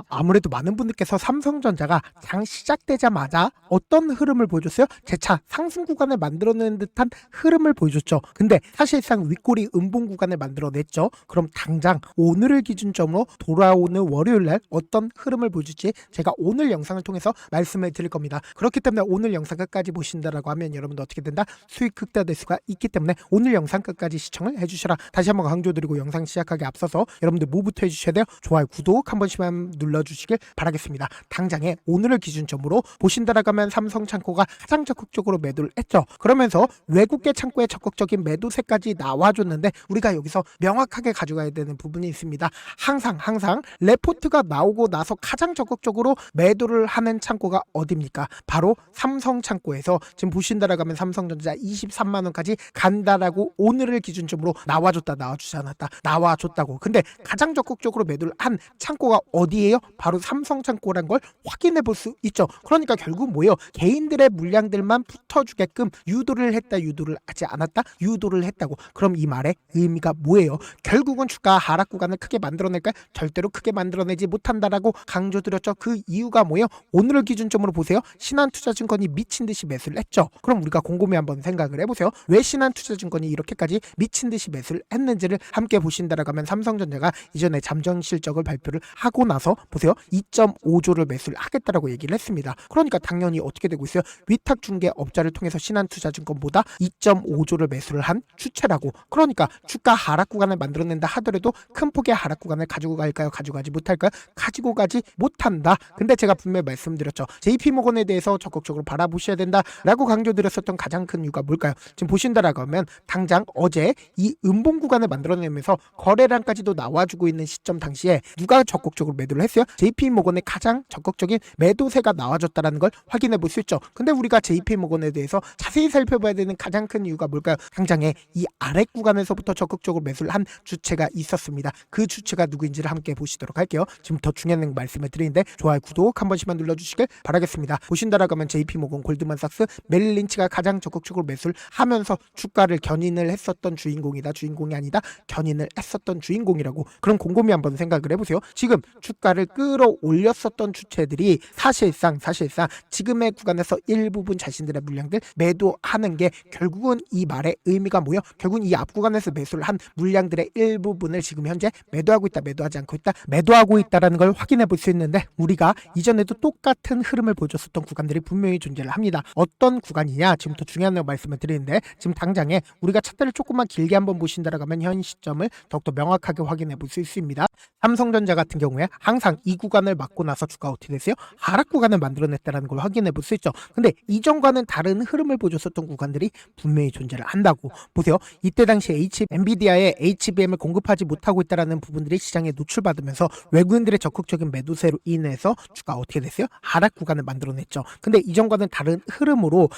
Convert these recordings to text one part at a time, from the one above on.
아무래도 많은 분들께서 삼성전자가 장 시작되자마자 어떤 흐름을 보여줬어요? 재차 상승 구간을 만들어내는 듯한 흐름을 보여줬죠. 근데 사실상 윗꼬리 음봉 구간을 만들어냈죠. 그럼 당장 오늘을 기준점으로 돌아오는 월요일날 어떤 흐름을 보여줄지 제가 오늘 영상을 통해서 말씀을 드릴 겁니다. 그렇기 때문에 오늘 영상 끝까지 보신다라고 하면 여러분도 어떻게 된다? 수익 극대화될 수가 있기 때문에 오늘 영상 끝까지 시청을 해주셔라. 다시 한번 강조드리고 영상 시작하기 앞서서 여러분들 뭐부터 해주셔야 돼요? 좋아요, 구독 한 번씩만 눌러주시길 바라겠습니다. 당장에 오늘을 기준점으로 보신다라고 하면 삼성창고가 가장 적극적으로 매도를 했죠. 그러면서 외국계 창고에 적극적인 매도세까지 나와줬는데 우리가 여기서 명확하게 가져가야 되는 부분이 있습니다. 항상 레포트가 나오고 나서 가장 적극적으로 매도를 하는 창고가 어디입니까? 바로 삼성창고에서 지금 보신다라고 하면 삼성전자 23만원까지 간다라고 오늘을 기준점으로 나와주지 않았다. 나와줬다고. 근데 가장 적극적으로 매도를 한 창고가 어디예요? 바로 삼성창고란 걸 확인해 볼 수 있죠. 그러니까 결국 뭐예요? 개인들의 물량들만 붙어주게끔 유도를 했다, 유도를 하지 않았다, 유도를 했다고. 그럼 이 말의 의미가 뭐예요? 결국은 주가 하락 구간을 크게 만들어낼까? 절대로 크게 만들어내지 못한다라고 강조드렸죠. 그 이유가 뭐예요? 오늘을 기준점으로 보세요. 신한투자증권이 미친 듯이 매수를 했죠. 그럼 우리가 곰곰이 한번 생각을 해보세요. 왜 신한투자증권이 이렇게까지 미친 듯이 매수를 했는지를 함께 보신다라고 하면 삼성전자가 이전에 잠정 실적을 발표를 하고 나서 보세요. 2.5조를 매수를 하겠다라고 얘기를 했습니다. 그러니까 당연히 어떻게 되고 있어요? 위탁 중개업자를 통해서 신한투자증권보다 2.5조를 매수를 한 주체라고. 그러니까 주가 하락 구간을 만들어낸다 하더라도 큰 폭의 하락 구간을 가지고 갈까요? 가지고 가지 못할까요? 가지고 가지 못한다. 근데 제가 분명히 말씀드렸죠. JP모건에 대해서 적극적으로 바라보셔야 된다라고 강조드렸었던 가장 큰 이유가 뭘까요? 지금 보신다라고 하면 당장 어제 이 음봉 구간을 만들어내면서 거래량까지도 나와주고 있는 시점 당시에 누가 적극적으로 매도를 했어요? JP모건의 가장 적극적인 매도세가 나와줬다는 걸 확인해 볼 수 있죠. 근데 우리가 JP모건에 대해서 자세히 살펴봐야 되는 가장 큰 이유가 뭘까요? 당장에 이 아래 구간에서부터 적극적으로 매수를 한 주체가 있었습니다. 그 주체가 누구인지를 함께 보시도록 할게요. 지금 더 중요한 말씀을 드리는데 좋아요, 구독 한 번씩만 눌러주시길 바라겠습니다. 보신다라고 하면 JP모건, 골드만삭스, 메릴린치가 가장 적극적으로 매수를 하면서 주가를 견인을 했었던 주인공이다. 주인공이 아니다. 견인을 했었던 주인공이라고. 그럼 곰곰이 한번 생각을 해보세요. 지금 주가를 끌어올렸었던 주체들이 사실상 지금의 구간에서 일부분 자신들의 물량들 매도하는 게 결국은 이 말의 의미가 뭐예요? 결국은 이 앞 구간에서 매수를 한 물량들의 일부분을 지금 현재 매도하고 있다, 매도하지 않고 있다, 매도하고 있다라는 걸 확인해 볼 수 있는데 우리가 이전에도 똑같은 흐름을 보여줬었던 구간들이 분명히 존재를 합니다. 어떤 구간이냐? 지금부터 중요한 말씀을 드리는데 지금 당장에 우리가 차트를 조금만 길게 한번 보신다라고 하면 현 시점을 더욱더 명확하게 확인해 볼 수 있습니다. 삼성전자 같은 경우에 항상 이 구간을 맞고 나서 주가가 어떻게 됐어요? 하락 구간을 만들어냈다는 걸 확인해 볼 수 있죠. 근데 이전과는 다른 흐름을 보여줬었던 구간들이 분명히 존재를 한다고. 보세요. 이때 당시 엔비디아의 HBM을 공급하지 못하고 있다는 부분들이 시장에 노출받으면서 외국인들의 적극적인 매도세로 인해서 주가가 어떻게 됐어요? 하락 구간을 만들어냈죠. 근데 이전과는 다른 흐름으로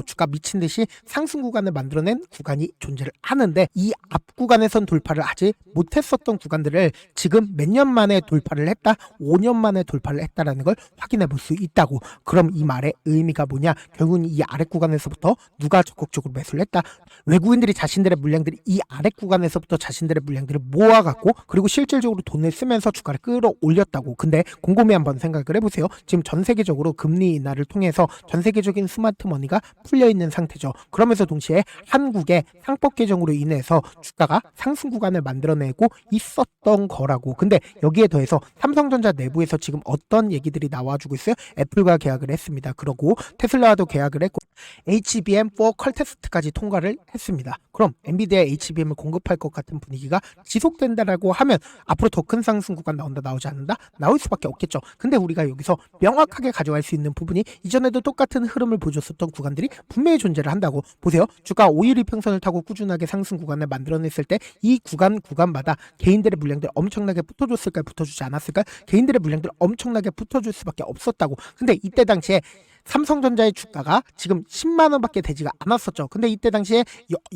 주가 미친 듯이 상승 구간을 만들어낸 구간이 존재를 하는데 이 앞 구간에선 돌파를 하지 못했었던 구간들을 지금 몇 년 만에 돌파를 했다, 5년 만에 돌파를 했다라는 걸 확인해 볼 수 있다고. 그럼 이 말의 의미가 뭐냐? 결국은 이 아래 구간에서부터 누가 적극적으로 매수를 했다? 외국인들이 자신들의 물량들이 이 아래 구간에서부터 자신들의 물량들을 모아갖고 그리고 실질적으로 돈을 쓰면서 주가를 끌어올렸다고. 근데 곰곰이 한번 생각을 해보세요. 지금 전 세계적으로 금리 인하를 통해서 전 세계적인 스마트머니가 풀려있는 상태죠. 그러면서 동시에 한국의 상법 개정으로 인해서 주가가 상승 구간을 만들어내고 있었던 거라고. 근데 여기에 더해서 삼성전자 내부에서 지금 어떤 얘기들이 나와주고 있어요? 애플과 계약을 했습니다. 그러고 테슬라와도 계약을 했고 HBM4 컬테스트까지 통과를 했습니다. 그럼 엔비디아 HBM을 공급할 것 같은 분위기가 지속된다라고 하면 앞으로 더 큰 상승 구간 나오지 않는다? 나올 수밖에 없겠죠. 근데 우리가 여기서 명확하게 가져갈 수 있는 부분이 이전에도 똑같은 흐름을 보여줬었던 구간들이 분명히 존재를 한다고. 보세요. 주가 5일 이평선을 타고 꾸준하게 상승 구간을 만들어냈을 때 이 구간마다 개인들의 물량들 엄청나게 붙어줬을까요? 붙어주지 않았을까요? 개인들의 물량들 엄청나게 붙어줄 수밖에 없었다고. 근데 이때 당시에 삼성전자의 주가가 지금 10만 원밖에 되지가 않았었죠. 근데 이때 당시에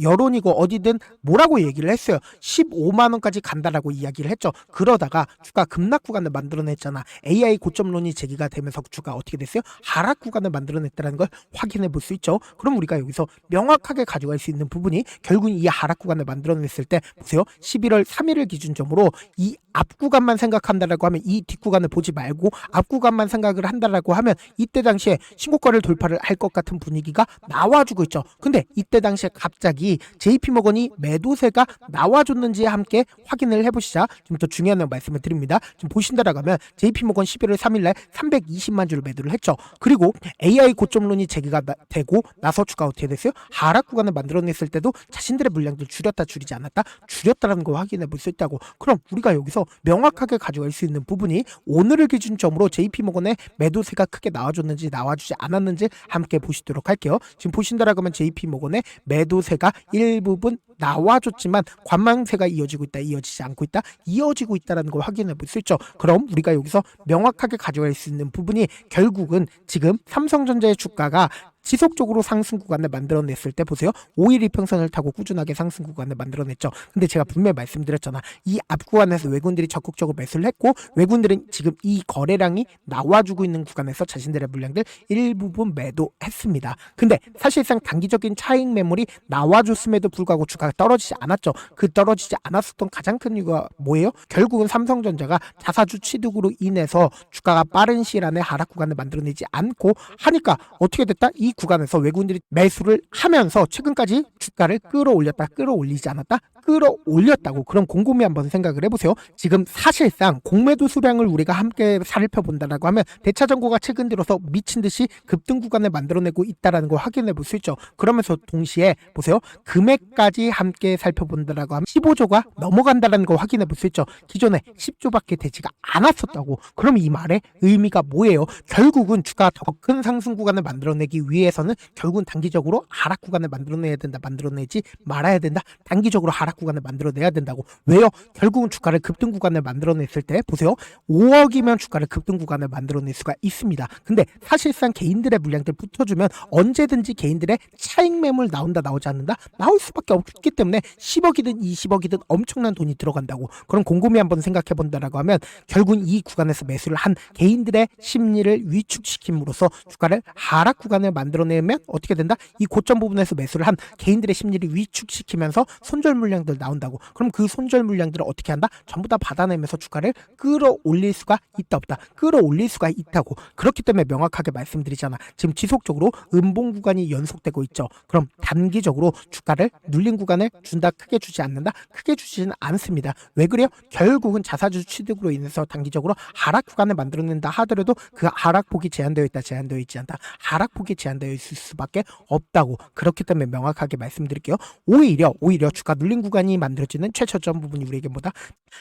여론이고 어디든 뭐라고 얘기를 했어요. 15만 원까지 간다라고 이야기를 했죠. 그러다가 주가 급락 구간을 만들어냈잖아. AI 고점론이 제기가 되면서 주가 어떻게 됐어요? 하락 구간을 만들어냈다는 걸 확인해 볼 수 있죠. 그럼 우리가 여기서 명확하게 가져갈 수 있는 부분이 결국 이 하락 구간을 만들어냈을 때 보세요. 11월 3일을 기준점으로 이 앞 구간만 생각한다라고 하면 이 뒷 구간을 보지 말고 앞 구간만 생각을 한다라고 하면 이때 당시에 신고가를 돌파를 할 것 같은 분위기가 나와주고 있죠. 근데 이때 당시에 갑자기 JP모건이 매도세가 나와줬는지 함께 확인을 해보시자 좀 더 중요한 말씀을 드립니다. 지금 보신다라고 하면 JP모건 11월 3일날 320만 주를 매도를 했죠. 그리고 AI 고점론이 제기가 되고 나서 주가 어떻게 됐어요? 하락 구간을 만들어냈을 때도 자신들의 물량들 줄였다 줄이지 않았다 줄였다라는 거 확인해 볼 수 있다고. 그럼 우리가 여기서 명확하게 가져갈 수 있는 부분이 오늘을 기준점으로 JP모건의 매도세가 크게 나와줬는지 나와주지 않았는지 함께 보시도록 할게요. 지금 보신다라고 하면 JP모건의 매도세가 일부분 나와줬지만 관망세가 이어지고 있다, 이어지지 않고 있다, 이어지고 있다라는 걸 확인해 볼 수 있죠. 그럼 우리가 여기서 명확하게 가져갈 수 있는 부분이 결국은 지금 삼성전자의 주가가 지속적으로 상승 구간을 만들어냈을 때 보세요. 5일 이평선을 타고 꾸준하게 상승 구간을 만들어냈죠. 근데 제가 분명히 말씀드렸잖아. 이 앞 구간에서 외국인들이 적극적으로 매수를 했고 외국인들은 지금 이 거래량이 나와주고 있는 구간에서 자신들의 물량들 일부분 매도했습니다. 근데 사실상 단기적인 차익 매물이 나와줬음에도 불구하고 주가가 떨어지지 않았죠. 그 떨어지지 않았었던 가장 큰 이유가 뭐예요? 결국은 삼성전자가 자사주 취득으로 인해서 주가가 빠른 시일 안에 하락 구간을 만들어내지 않고 하니까 어떻게 됐다? 이 구간에서 외국인들이 매수를 하면서 최근까지 주가를 끌어올렸다, 끌어올리지 않았다, 끌어올렸다고. 그럼 곰곰이 한번 생각을 해보세요. 지금 사실상 공매도 수량을 우리가 함께 살펴본다라고 하면 대차전고가 최근 들어서 미친 듯이 급등 구간을 만들어내고 있다라는 걸 확인해 볼 수 있죠. 그러면서 동시에 보세요. 금액까지 함께 살펴본다라고 하면 15조가 넘어간다라는 걸 확인해 볼 수 있죠. 기존에 10조밖에 되지가 않았었다고. 그럼 이 말의 의미가 뭐예요? 결국은 주가 더 큰 상승 구간을 만들어내기 위해서는 결국은 단기적으로 하락 구간을 만들어내야 된다, 만들어내지 말아야 된다, 단기적으로 하락 구간을 만들어내야 된다고. 왜요? 결국은 주가를 급등 구간을 만들어냈을 때 보세요. 5억이면 주가를 급등 구간을 만들어낼 수가 있습니다. 근데 사실상 개인들의 물량들 붙여주면 언제든지 개인들의 차익 매물 나온다, 나오지 않는다, 나올 수밖에 없기 때문에 10억이든 20억이든 엄청난 돈이 들어간다고. 그럼 곰곰이 한번 생각해 본다라고 하면 결국은 이 구간에서 매수를 한 개인들의 심리를 위축시킴으로써 주가를 하락 구간을 만들어내면 어떻게 된다? 이 고점 부분에서 매수를 한 개인들의 심리를 위축시키면서 손절 물량들 나온다고. 그럼 그 손절 물량들을 어떻게 한다? 전부 다 받아내면서 주가를 끌어올릴 수가 있다, 없다? 끌어올릴 수가 있다고. 그렇기 때문에 명확하게 말씀드리잖아. 지금 지속적으로 음봉 구간이 연속되고 있죠. 그럼 단기적으로 주가를 눌린 구간을 준다, 크게 주지 않는다, 크게 주지는 않습니다. 왜 그래요? 결국은 자사주 취득으로 인해서 단기적으로 하락 구간을 만들어낸다 하더라도 그 하락폭이 제한되어 있다, 제한되어 있지 않다, 하락폭이 제한되어 있을 수밖에 없다고. 그렇기 때문에 명확하게 말씀드릴게요. 오히려 주가 눌린 구간이 만들어지는 최저점 부분이 우리에게 뭐다?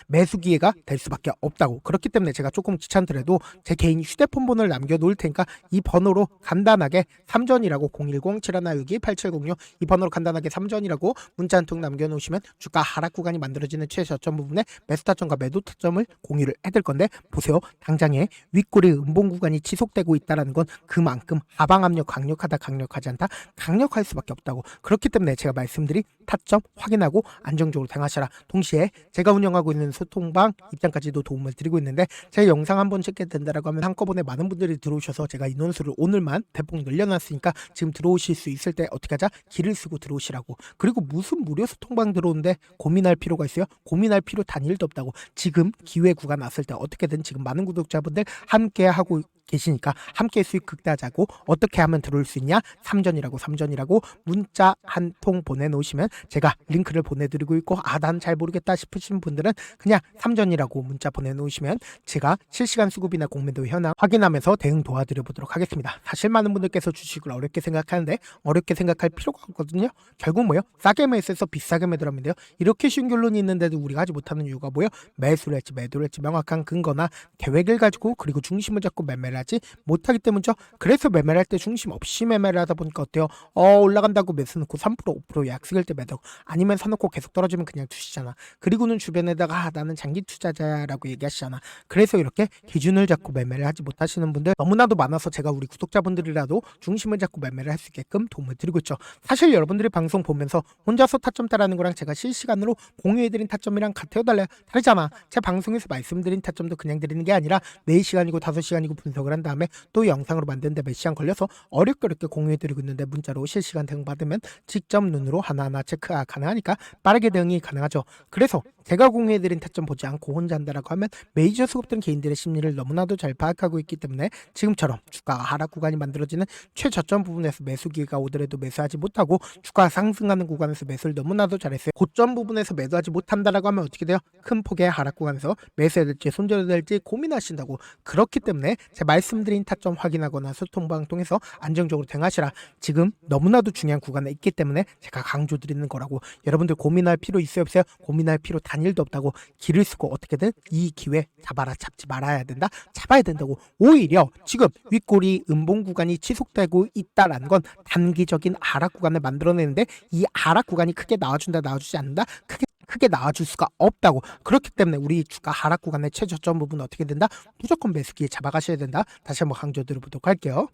매수 기회가 될 수밖에 없다고. 그렇기 때문에 제가 조금 귀찮더라도 제 개인 휴대폰 번호를 남겨놓을 테니까 이 번호로 간단하게 삼전이라고 010-7162-8706 이 번호로 간단하게 삼전이라고 문자 한 통 남겨놓으시면 주가 하락 구간이 만들어지는 최저점 부분에 매수 타점과 매도 타점을 공유를 해드릴 건데 보세요. 당장에 윗꼬리 음봉 구간이 지속되고 있다는 건 그만큼 하방 압력 강력하다, 강력하지 않다, 강력할 수밖에 없다고. 그렇기 때문에 제가 말씀드린 타점 확인하고 안정적으로 대응하셔라. 동시에 제가 운영하고 있는 소통방 입장까지도 도움을 드리고 있는데 제가 영상 한번 찍게 된다라고 하면 한꺼번에 많은 분들이 들어오셔서 제가 인원수를 오늘만 대폭 늘려놨으니까 지금 들어오실 수 있을 때 어떻게 하자? 길을 쓰고 들어오시라고. 그리고 무슨 무료 소통방 들어오는데 고민할 필요가 있어요? 고민할 필요 단일도 없다고. 지금 기회구가 났을 때 어떻게든 지금 많은 구독자분들 함께 하고 계시니까 함께 수익 극대화자고 어떻게 하면 들어올 수 있냐? 삼전이라고 문자 한 통 보내놓으시면 제가 링크를 보내드리고 있고 난 잘 모르겠다 싶으신 분들은 그냥 삼전이라고 문자 보내놓으시면 제가 실시간 수급이나 공매도 현황 확인하면서 대응 도와드려보도록 하겠습니다. 사실 많은 분들께서 주식을 어렵게 생각하는데 어렵게 생각할 필요가 없거든요. 결국 뭐요? 싸게 매수해서 비싸게 매도하면 돼요. 이렇게 쉬운 결론이 있는데도 우리가 하지 못하는 이유가 뭐예요? 매수를 했지 매도를 했지 명확한 근거나 계획을 가지고 그리고 중심을 잡고 매매를 하지 못하기 때문이죠. 그래서 매매를 할 때 중심 없이 매매를 하다 보니까 어때요? 올라간다고 매수 넣고 3% 5% 약속일 때 매도, 아니면 사놓고 계속 떨어지면 그냥 두시잖아. 그리고는 주변에다가 나는 장기 투자자야라고 얘기하시잖아. 그래서 이렇게 기준을 잡고 매매를 하지 못하시는 분들 너무나도 많아서 제가 우리 구독자분들이라도 중심을 잡고 매매를 할 수 있게끔 도움을 드리고 있죠. 사실 여러분들이 방송 보면서 혼자서 타점 따라하는 거랑 제가 실시간으로 공유해드린 타점이랑 같아요, 달라요? 다르잖아. 제 방송에서 말씀드린 타점도 그냥 드리는 게 아니라 4시간이고 5시간이고 분석을 한 다음에 또 영상으로 만드는데 몇 시간 걸려서 어렵게 공유해드리고 있는데, 문자로 실시간 대응 받으면 직접 눈으로 하나하나 체크가 가능하니까 빠르게 대응이 가능하죠. 그래서 제가 공유해드린 타점 보지 않고 혼자 한다라고 하면 메이저 수급된 개인들의 심리를 너무나도 잘 파악하고 있기 때문에 지금처럼 주가가 하락 구간이 만들어지는 최저점 부분에서 매수 기회가 오더라도 매수하지 못하고, 주가가 상승하는 구간에서 매수를 너무나도 잘했어요. 고점 부분에서 매도하지 못한다라고 하면 어떻게 돼요? 큰 폭의 하락 구간에서 매수해야 될지 손절해야 될지 고민하신다고. 그렇기 때문에 제 말씀드린 타점 확인하거나 소통방을 통해서 안정적으로 대응하시라. 지금 너무나도 중요한 구간에 있기 때문에 제가 강조드리는 거라고. 여러분들 고민할 필요 있어요, 없어요? 고민할 필요 단일도 없다고. 길을 쓰고 어떻게든 이 기회 잡아라. 잡지 말아야 된다. 잡아야 된다고. 오히려 지금 윗꼬리 음봉 구간이 지속되고 있다라는 건 단기적인 하락 구간을 만들어내는데, 이 하락 구간이 크게 나와준다 나와주지 않는다, 크게 나와줄 수가 없다고. 그렇기 때문에 우리 주가 하락 구간의 최저점 부분 어떻게 된다? 무조건 매수기에 잡아가셔야 된다. 다시 한번 강조드려보도록 할게요.